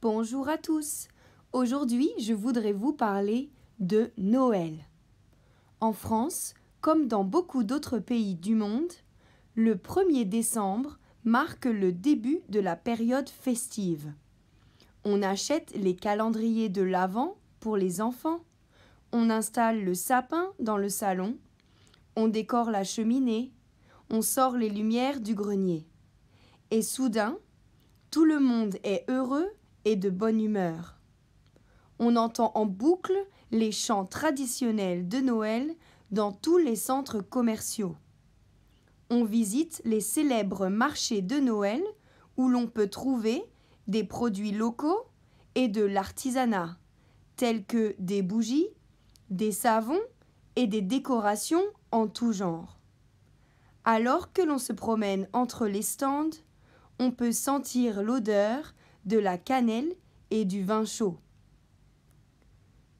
Bonjour à tous. Aujourd'hui, je voudrais vous parler de Noël. En France, comme dans beaucoup d'autres pays du monde, le 1er décembre marque le début de la période festive. On achète les calendriers de l'Avent pour les enfants, on installe le sapin dans le salon, on décore la cheminée, on sort les lumières du grenier. Et soudain, tout le monde est heureux et de bonne humeur. On entend en boucle les chants traditionnels de Noël dans tous les centres commerciaux. On visite les célèbres marchés de Noël où l'on peut trouver des produits locaux et de l'artisanat, tels que des bougies, des savons et des décorations en tout genre. Alors que l'on se promène entre les stands, on peut sentir l'odeur de la cannelle et du vin chaud.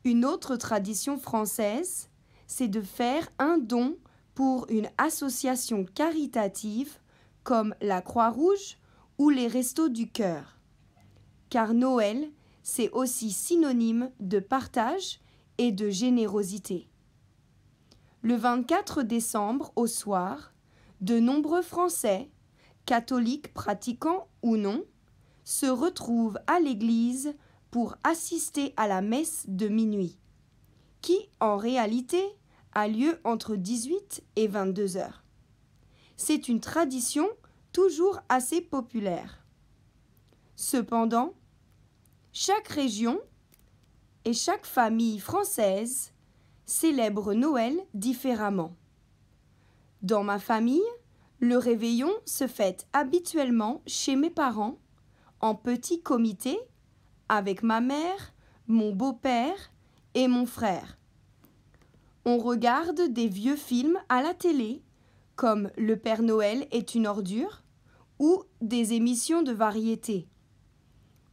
Une autre tradition française, c'est de faire un don pour une association caritative comme la Croix-Rouge ou les Restos du Cœur. Car Noël, c'est aussi synonyme de partage et de générosité. Le 24 décembre au soir, de nombreux Français, catholiques pratiquants ou non, se retrouvent à l'église pour assister à la messe de minuit, qui, en réalité, a lieu entre 18 et 22 heures. C'est une tradition toujours assez populaire. Cependant, chaque région et chaque famille française célèbre Noël différemment. Dans ma famille, le réveillon se fête habituellement chez mes parents, en petit comité, avec ma mère, mon beau-père et mon frère. On regarde des vieux films à la télé, comme Le Père Noël est une ordure, ou des émissions de variété.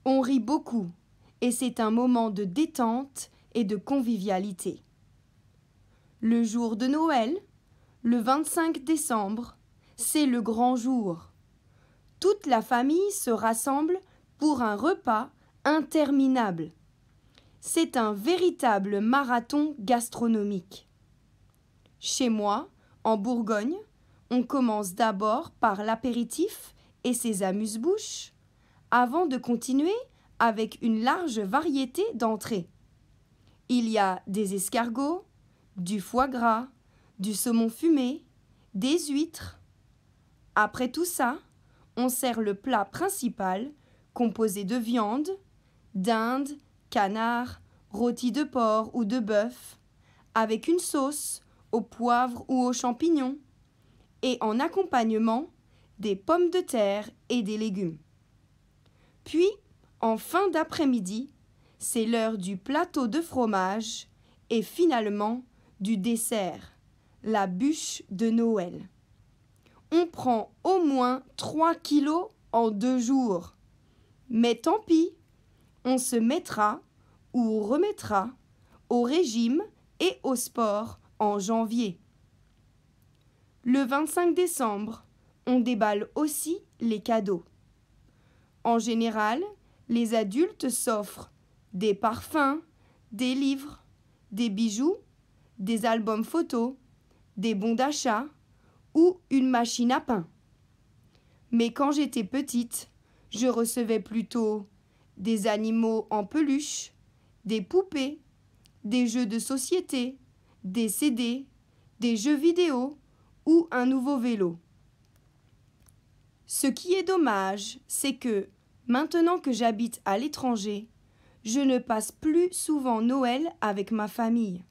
On rit beaucoup, et c'est un moment de détente et de convivialité. Le jour de Noël, le 25 décembre, c'est le grand jour. Toute la famille se rassemble pour un repas interminable. C'est un véritable marathon gastronomique. Chez moi, en Bourgogne, on commence d'abord par l'apéritif et ses amuse-bouches, avant de continuer avec une large variété d'entrées. Il y a des escargots, du foie gras, du saumon fumé, des huîtres. Après tout ça, on sert le plat principal, composé de viande, dinde, canard, rôti de porc ou de bœuf, avec une sauce au poivre ou aux champignons, et en accompagnement, des pommes de terre et des légumes. Puis, en fin d'après-midi, c'est l'heure du plateau de fromage et finalement du dessert, la bûche de Noël. On prend au moins 3 kilos en 2 jours. Mais tant pis, on se mettra ou remettra au régime et au sport en janvier. Le 25 décembre, on déballe aussi les cadeaux. En général, les adultes s'offrent des parfums, des livres, des bijoux, des albums photos, des bons d'achat ou une machine à pain. Mais quand j'étais petite, je recevais plutôt des animaux en peluche, des poupées, des jeux de société, des CD, des jeux vidéo ou un nouveau vélo. Ce qui est dommage, c'est que, maintenant que j'habite à l'étranger, je ne passe plus souvent Noël avec ma famille.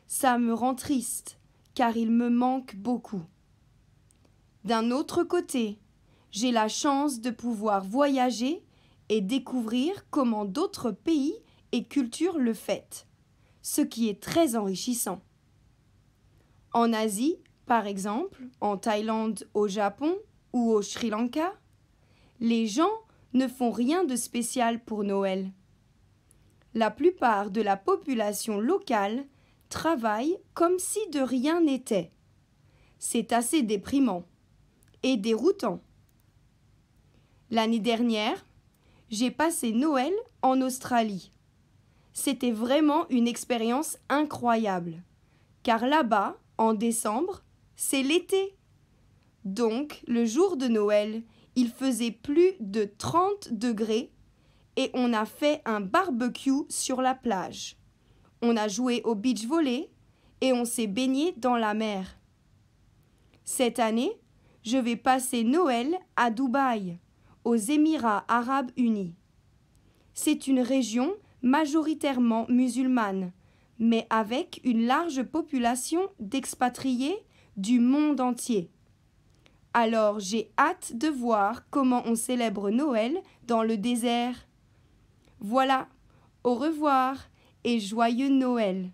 Ça me rend triste, car il me manque beaucoup. D'un autre côté, j'ai la chance de pouvoir voyager et découvrir comment d'autres pays et cultures le fêtent, ce qui est très enrichissant. En Asie, par exemple, en Thaïlande, au Japon ou au Sri Lanka, les gens ne font rien de spécial pour Noël. La plupart de la population locale travaille comme si de rien n'était. C'est assez déprimant et déroutant. L'année dernière, J'ai passé Noël en Australie. C'était vraiment une expérience incroyable, car là-bas, en décembre, c'est l'été. Donc, le jour de Noël, il faisait plus de 30 degrés et on a fait un barbecue sur la plage. On a joué au beach volley et on s'est baigné dans la mer. Cette année, je vais passer Noël à Dubaï, aux Émirats arabes unis. C'est une région majoritairement musulmane, mais avec une large population d'expatriés du monde entier. Alors j'ai hâte de voir comment on célèbre Noël dans le désert. Voilà, au revoir et joyeux Noël.